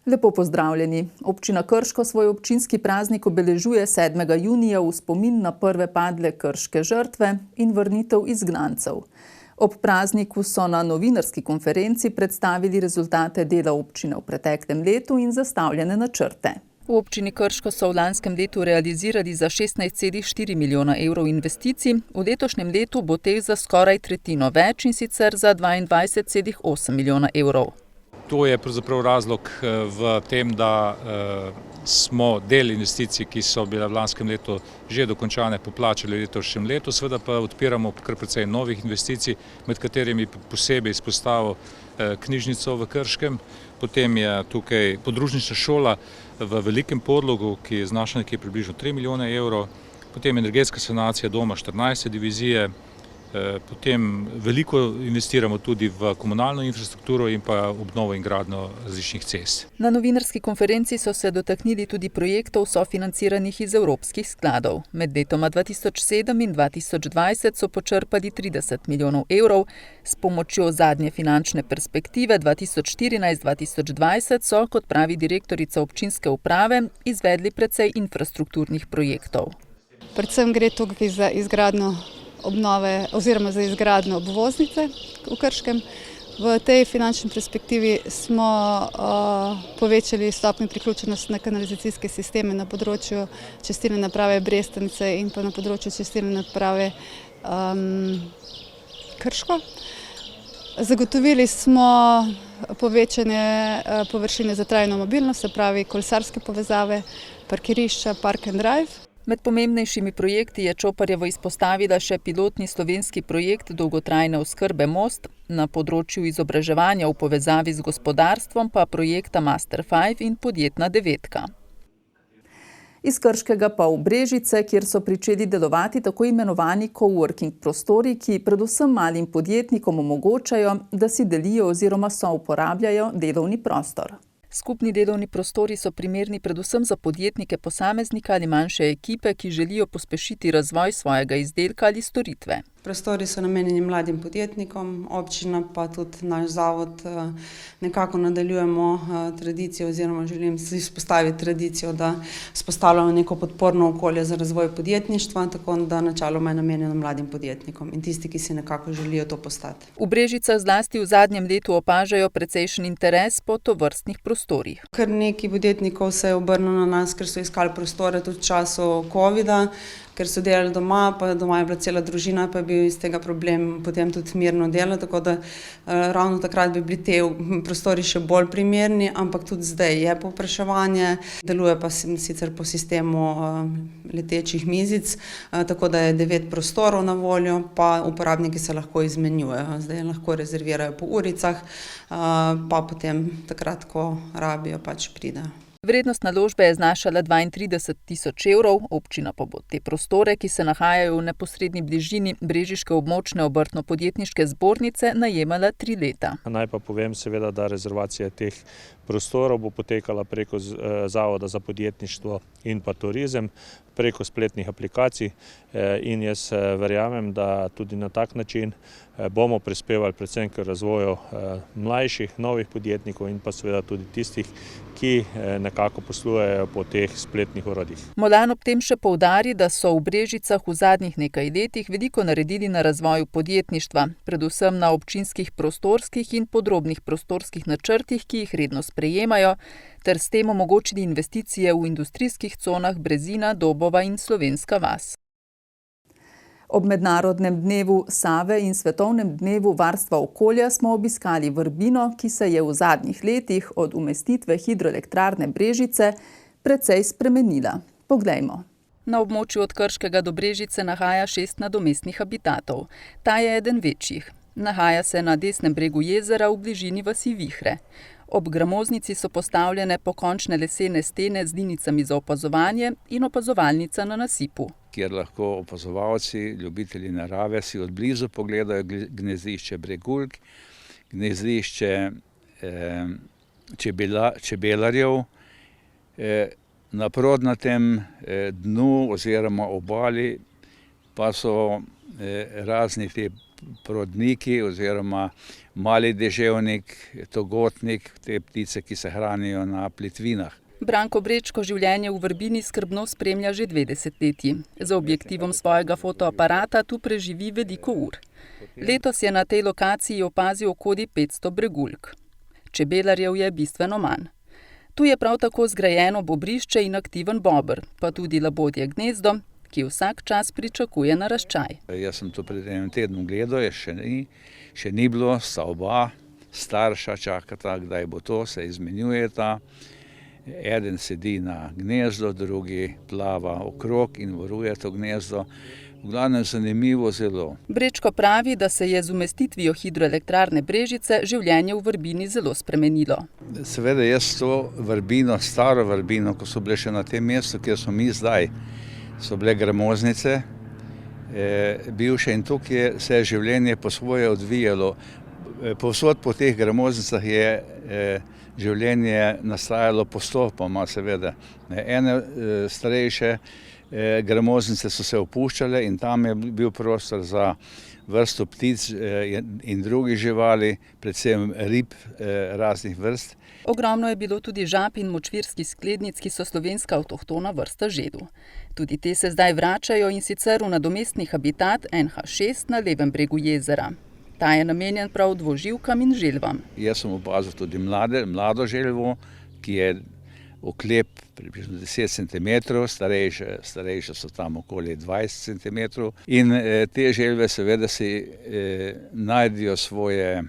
Lepo pozdravljeni. Občina Krško svoj občinski praznik obeležuje 7. junija v spomin na prve padle krške žrtve in vrnitev izgnancev. Ob prazniku so na novinarski konferenci predstavili rezultate dela občine v preteklem letu in zastavljene načrte. V občini Krško so v lanskem letu realizirali za 16,4 milijona evrov investicij, v letošnjem letu bo teh za skoraj tretjino več in sicer za 22,8 milijona evrov. To je pravzaprav razlog v tem, da smo del investicij, ki so bile v lanskem letu že dokončane, poplačali v letošnjem letu, seveda pa odpiramo kar precej novih investicij, med katerimi posebej izpostavil knjižnico v Krškem. Potem je tukaj podružnična šola v Velikem Podlogu, ki znaša nekje približno 3 milijone evrov, potem energetska sanacija doma 14. divizije, potem veliko investiramo tudi v komunalno infrastrukturo in pa obnovo in gradnjo različnih cest. Na novinarski konferenci so se dotaknili tudi projektov sofinanciranih iz evropskih skladov. Med letoma 2007 in 2020 so počrpali 30 milijonov evrov, s pomočjo zadnje finančne perspektive 2014-2020 so, kot pravi direktorica občinske uprave, izvedli precej infrastrukturnih projektov. Predvsem gre tukaj za izgradnjo obnove oziroma za izgradnjo obvoznice v Krškem. V tej finančni perspektivi smo povečali stopnjo priključenosti na kanalizacijske sisteme na področju čistilne naprave Brestanice in pa na področju čistilne naprave Krško. Zagotovili smo povečanje površine za trajno mobilnost, se pravi kolesarske povezave, parkirišča, park and drive. Med pomembnejšimi projekti je Čoparjevo izpostavila še pilotni slovenski projekt dolgotrajne oskrbe Most, na področju izobraževanja v povezavi z gospodarstvom pa projekta Master 5 in podjetna devetka. Iz Krškega pa v Brežice, kjer so pričeli delovati tako imenovani coworking prostori, ki predvsem malim podjetnikom omogočajo, da si delijo oziroma souporabljajo delovni prostor. Skupni delovni prostori so primerni predvsem za podjetnike posameznika ali manjše ekipe, ki želijo pospešiti razvoj svojega izdelka ali storitve. Prostori so namenjeni mladim podjetnikom, občina pa tudi naš zavod nekako nadaljujemo tradicijo oziroma želim si izpostaviti tradicijo, da vzpostavljamo neko podporno okolje za razvoj podjetništva, tako da načeloma je namenjeno mladim podjetnikom in tisti, ki si nekako želijo to postati. V Brežicah zlasti v zadnjem letu opažajo precejšen interes po tovrstnih prostorih. Kar nekaj podjetnikov se je obrnilo na nas, ker so iskali prostore tudi v času covida, ker so delali doma, pa doma je bila cela družina, pa je bil iz tega problem potem tudi mirno delo, tako da ravno takrat bi bili te prostori še bolj primerni, ampak tudi zdaj je povpraševanje, deluje pa sicer po sistemu letečih mizic, tako da je 9 prostorov na voljo, pa uporabniki se lahko izmenjujejo, zdaj lahko rezervirajo po uricah, pa potem takrat, ko rabijo, pač pridejo. Vrednost naložbe je znašala 32 tisoč evrov, občina pa bo te prostore, ki se nahajajo v neposredni bližini Brežiške območne obrtno-podjetniške zbornice, najemala 3 leta. Naj pa povem seveda, da rezervacija teh prostorov bo potekala preko Zavoda za podjetništvo in pa turizem, preko spletnih aplikacij in jaz verjamem, da tudi na tak način bomo prispevali predvsem k razvoju mlajših, novih podjetnikov in pa seveda tudi tistih, ki nekako poslujejo po teh spletnih orodjih. Molan ob tem še poudari, da so v Brežicah v zadnjih nekaj letih veliko naredili na razvoju podjetništva, predvsem na občinskih prostorskih in podrobnih prostorskih načrtih, ki jih redno sprejemajo, ter s tem omogočili investicije v industrijskih conah Brezina, Dobova in Slovenska vas. Ob Mednarodnem dnevu Save in Svetovnem dnevu varstva okolja smo obiskali Vrbino, ki se je v zadnjih letih od umestitve hidroelektrarne Brežice precej spremenila. Poglejmo. Na območju od Krškega do Brežice nahaja 6 nadomestnih habitatov. Ta je eden večjih. Nahaja se na desnem bregu jezera v bližini vasi Vihre. Ob gramoznici so postavljene pokončne lesene stene z linicami za opazovanje in opazovalnica na nasipu, kjer lahko opazovalci, ljubitelji narave si od blizu pogledajo gnezdišče bregulk, gnezdišče čebelarjev, na prodnatem dnu oziroma obali pa so razni te prodniki oziroma mali deževnik, togotnik, te ptice, ki se hranijo na plitvinah. Branko Brečko življenje v Vrbini skrbno spremlja že 2 desetletji. Za objektivom svojega fotoaparata tu preživi veliko ur. Letos je na tej lokaciji opazil okoli 500 breguljk. Čebelarjev je bistveno manj. Tu je prav tako zgrajeno bobrišče in aktiven bober, pa tudi labodje gnezdo, ki vsak čas pričakuje naraščaj. Jaz sem to pred enim tednom gledal, še ni bilo, sta oba starša čakata, kdaj bo to, se izmenjujeta. Eden sedi na gnezdo, drugi plava okrog in varuje to gnezdo. V glavnem zanimivo zelo. Brečko pravi, da se je z umestitvijo hidroelektrarne Brežice življenje v Vrbini zelo spremenilo. Seveda jaz to Vrbino, staro Vrbino, ko so bile še na tem mestu, kjer smo mi zdaj, so bile gramoznice, bivše, in tukaj se je življenje po svoje odvijalo. Povsod po teh gramoznicah je življenje nastajalo postopoma, seveda. Ene starejše gramoznice so se opuščale in tam je bil prostor za vrsto ptic in drugih živali, predvsem rib raznih vrst. Ogromno je bilo tudi žab in močvirskih sklednic, ki so slovenska avtohtona vrsta žedu. Tudi te se zdaj vračajo, in sicer v nadomestni habitat NH6 na levem bregu jezera. Ta je namenjen prav dvoživkam in želvam. Jaz sem opazil tudi mlado želvo, ki je oklep približno 10 cm, starejše so tam okoli 20 cm. In te želve seveda si najdejo svoje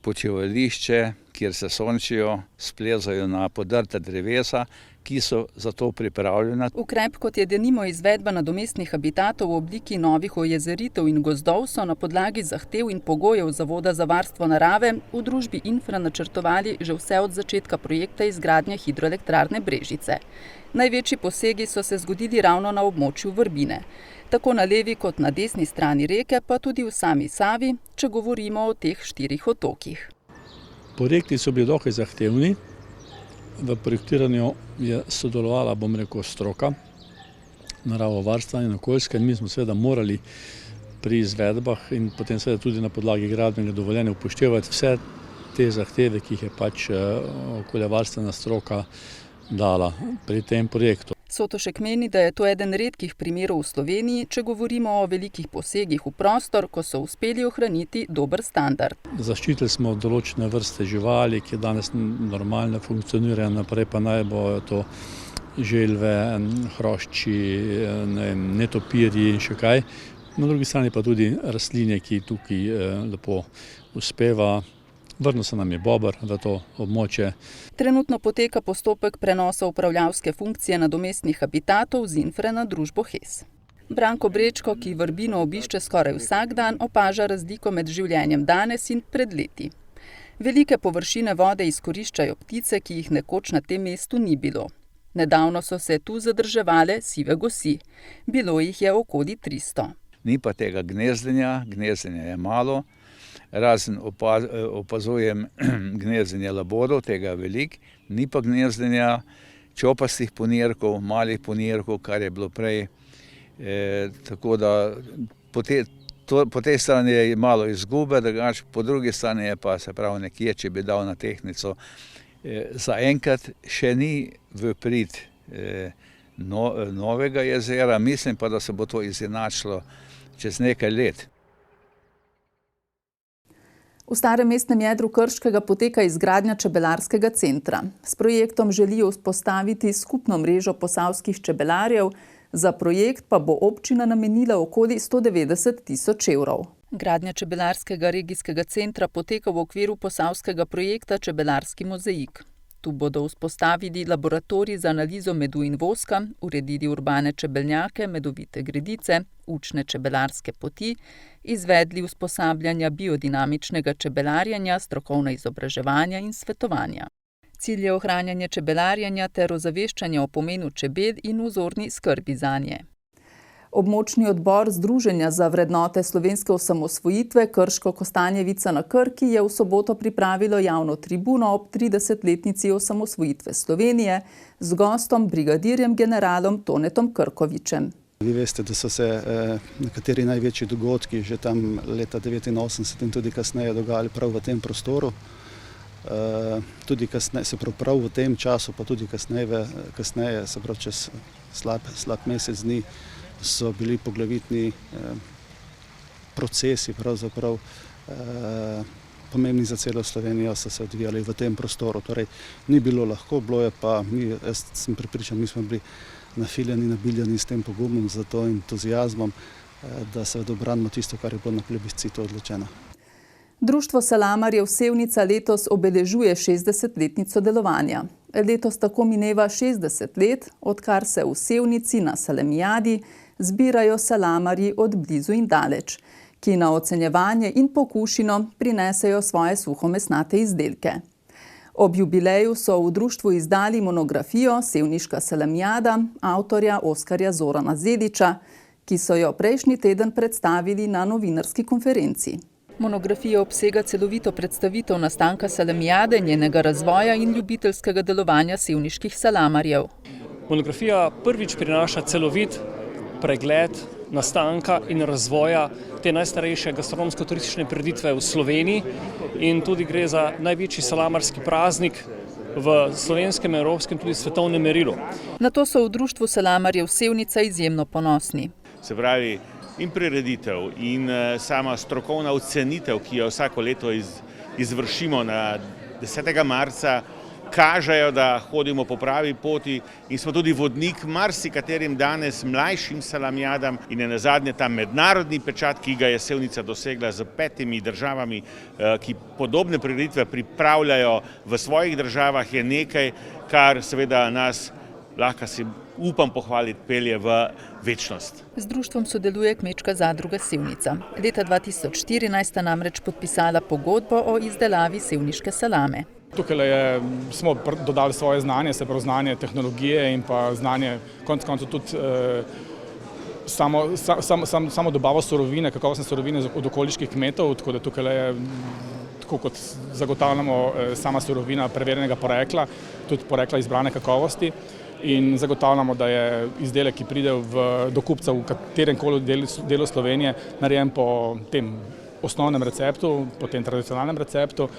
počivališče, kjer se sončijo, splezajo na podrta drevesa, ki so za to pripravljena. Ukrep, kot je denimo izvedba nadomestnih habitatov v obliki novih ojezeritev in gozdov, so na podlagi zahtev in pogojev Zavoda za varstvo narave v družbi Infra načrtovali že vse od začetka projekta izgradnje hidroelektrarne Brežice. Največji posegi so se zgodili ravno na območju Vrbine. Tako na levi kot na desni strani reke, pa tudi v sami Savi, če govorimo o teh 4 otokih. Projekti so bili dokaj zahtevni. V projektiranju je sodelovala, stroka, naravovarstvena in okoljska, in mi smo seveda morali pri izvedbah in potem seveda tudi na podlagi gradbenega dovoljenja upoštevati vse te zahteve, ki jih je okoljevarstvena stroka dala pri tem projektu. Sotošek meni, da je to eden redkih primerov v Sloveniji, če govorimo o velikih posegih v prostor, ko so uspeli ohraniti dober standard. Zaščitili smo določene vrste živali, ki danes normalno funkcionirajo, naprej pa naj bojo to želve, hrošči, netopirji in še kaj. Na drugi strani pa tudi rastline, ki tukaj lepo uspeva. Vrnil se nam je bober v to območje. Trenutno poteka postopek prenosa upravljavske funkcije nadomestnih habitatov z Infre na družbo HES. Branko Brečko, ki Vrbino obišče skoraj vsak dan, opaža razliko med življenjem danes in pred leti. Velike površine vode izkoriščajo ptice, ki jih nekoč na tem mestu ni bilo. Nedavno so se tu zadrževale sive gosi. Bilo jih je okoli 300. Ni pa tega gnezdenja je malo. Razen opazujem gnezdenje labodov, tega je veliko, ni pa gnezdenja čopastih ponirkov, malih ponirkov, kar je bilo prej. Tako da po tej strani je malo izgube, drugače po drugi strani je pa, se pravi, nekje, če bi dal na tehtnico. Zaenkrat še ni v prid novega jezera, mislim pa, da se bo to izenačilo čez nekaj let. V starem mestnem jedru Krškega poteka izgradnja čebelarskega centra. S projektom želijo vzpostaviti skupno mrežo posavskih čebelarjev, za projekt pa bo občina namenila okoli 190 000 evrov. Gradnja čebelarskega regijskega centra poteka v okviru posavskega projekta Čebelarski mozaik. Tu bodo vzpostavili laboratorij za analizo medu in voska, uredili urbane čebelnjake, medovite gredice, učne čebelarske poti, izvedli usposabljanja biodinamičnega čebelarjenja, strokovna izobraževanja in svetovanja. Cilj je ohranjanje čebelarjenja ter ozaveščanje o pomenu čebel in vzorni skrbi zanje. Območni odbor Združenja za vrednote slovenske osamosvojitve Krško-Kostanjevica na Krki je v soboto pripravilo javno tribuno ob 30-letnici osamosvojitve Slovenije z gostom brigadirjem generalom Tonetom Krkovičem. Vi veste, da so se nekateri največji dogodki že tam leta 1989 in tudi kasneje dogajali prav v tem prostoru. Tudi kasneje, se prav v tem času, pa tudi kasneje, se prav čez slab mesec dni, so bili poglavitni procesi pravzaprav pomembni za celo Slovenijo, so se odvijali v tem prostoru. Torej, ni bilo lahko, bilo je pa, jaz sem prepričan, mi smo bili nafiljeni, nabiljeni s tem pogumom, z to entuziazmom, da se obranimo tisto, kar je bilo na plebiscitu odločeno. Društvo salamarjev Sevnica letos obeležuje 60-letnico delovanja. Letos tako mineva 60 let, odkar se v Sevnici na salamijadi zbirajo salamarji od blizu in daleč, ki na ocenjevanje in pokušino prinesejo svoje suhomesnate izdelke. Ob jubileju so v društvu izdali monografijo Sevniška salamijada avtorja Oskarja Zorana Zeliča, ki so jo prejšnji teden predstavili na novinarski konferenci. Monografija obsega celovito predstavitev nastanka salamijade, njenega razvoja in ljubiteljskega delovanja sevniških salamarjev. Monografija prvič prinaša celovit pregled nastanka in razvoja te najstarejše gastronomsko-turistične prireditve v Sloveniji in tudi gre za največji salamarski praznik v slovenskem, evropskem, tudi svetovnem merilu. Na to so v društvu salamarjev Sevnica izjemno ponosni. Se pravi, in prireditev in sama strokovna ocenitev, ki jo vsako leto izvršimo na 10. marca, kažejo, da hodimo po pravi poti in smo tudi vodnik marsikaterim danes mlajšim salamijadam in nenazadnje ta mednarodni pečat, ki ga je Sevnica dosegla z 5 državami, ki podobne prireditve pripravljajo v svojih državah, je nekaj, kar seveda nas lahko si upam pohvaliti pelje v večnost. Z društvom sodeluje Kmečka zadruga Sevnica. Leta 2014 sta namreč podpisala pogodbo o izdelavi sevniške salame. Tukaj smo dodali svoje znanje, se pravi znanje tehnologije in pa znanje konec koncev tudi samo dobavo surovine, kakovostne surovine od okoliških kmetov, tako da tukaj je, tako kot zagotavljamo sama surovina preverjenega porekla, tudi porekla izbrane kakovosti in zagotavljamo, da je izdelek, ki pride do kupca v katerem koli delu Slovenije, narejen po tem osnovnem receptu, po tem tradicionalnem receptu.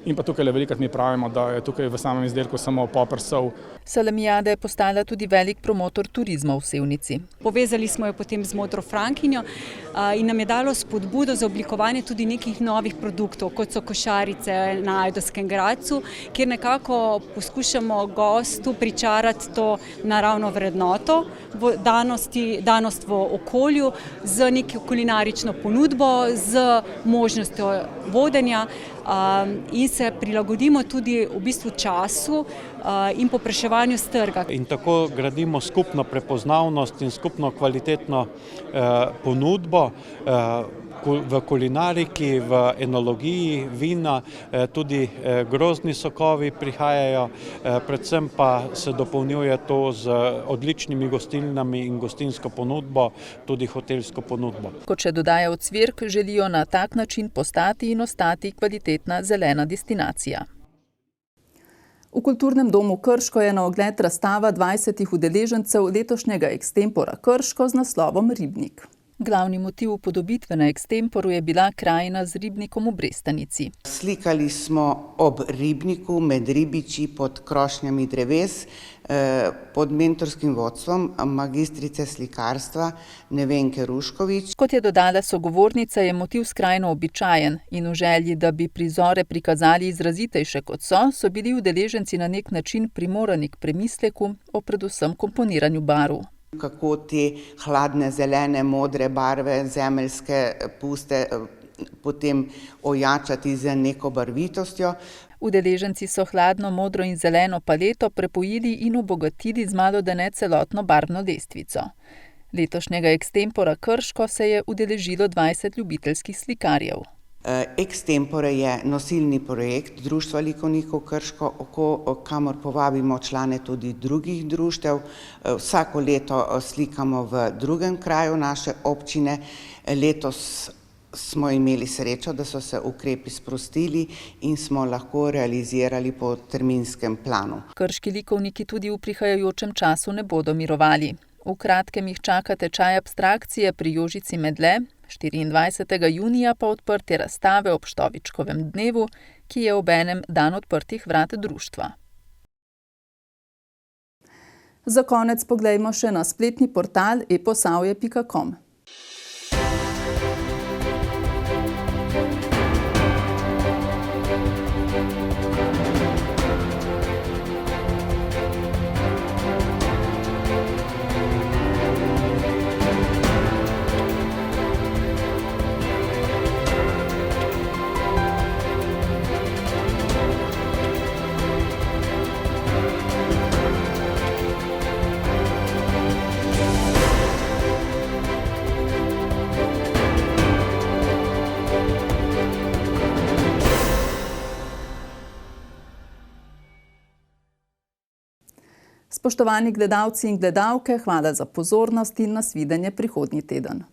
In pa tukaj velikokrat mi pravimo, da je tukaj v samem izdelku samo poper, sol. Salamijada je postala tudi velik promotor turizma v Sevnici. Povezali smo jo potem z Modro Frankinjo in nam je dalo spodbudo za oblikovanje tudi nekih novih produktov, kot so košarice na Ajdovskem Gradcu, kjer nekako poskušamo gostu pričarati to naravno vrednoto, danost v okolju z neko kulinarično ponudbo, z možnostjo vodenja in se prilagodimo tudi v bistvu času in povpraševanju s trga. In tako gradimo skupno prepoznavnost in skupno kvalitetno ponudbo v kulinariki, v enologiji, vina, tudi grozdni sokovi prihajajo, predvsem pa se dopolnjuje to z odličnimi gostilnami in gostinsko ponudbo, tudi hotelsko ponudbo. Kot še dodaja Ocvirk, želijo na tak način postati in ostati kvalitetna zelena destinacija. V Kulturnem domu Krško je na ogled razstava 20 udeležencev letošnjega ekstempora Krško z naslovom Ribnik. Glavni motiv upodobitve na ekstemporu je bila krajina z ribnikom v Brestanici. Slikali smo ob ribniku med ribiči pod krošnjami dreves pod mentorskim vodstvom magistrice slikarstva Nevenke Ruškovič. Kot je dodala sogovornica, je motiv skrajno običajen in v želji, da bi prizore prikazali izrazitejše kot so bili udeleženci na nek način primorani k premisleku o predvsem komponiranju barv. Kako te hladne, zelene, modre barve, zemeljske puste potem ojačati z neko barvitostjo. Udeleženci so hladno, modro in zeleno paleto prepojili in obogatili z malodane celotno barvno lestvico. Letošnjega ekstempora Krško se je udeležilo 20 ljubiteljskih slikarjev. Extempore je nosilni projekt Društva likovnikov Krško, kamor povabimo člane tudi drugih društev. Vsako leto slikamo v drugem kraju naše občine. Letos smo imeli srečo, da so se ukrepi sprostili in smo lahko realizirali po terminskem planu. Krški likovniki tudi v prihajajočem času ne bodo mirovali. V kratkem jih čaka tečaj abstrakcije pri Jožici Medle, 24. junija pa odprtje razstave ob Štovičkovem dnevu, ki je obenem dan odprtih vrat društva. Za konec poglejmo še na spletni portal eposavje.com. Spoštovani gledalci in gledalke, hvala za pozornost in nasvidenje prihodnji teden.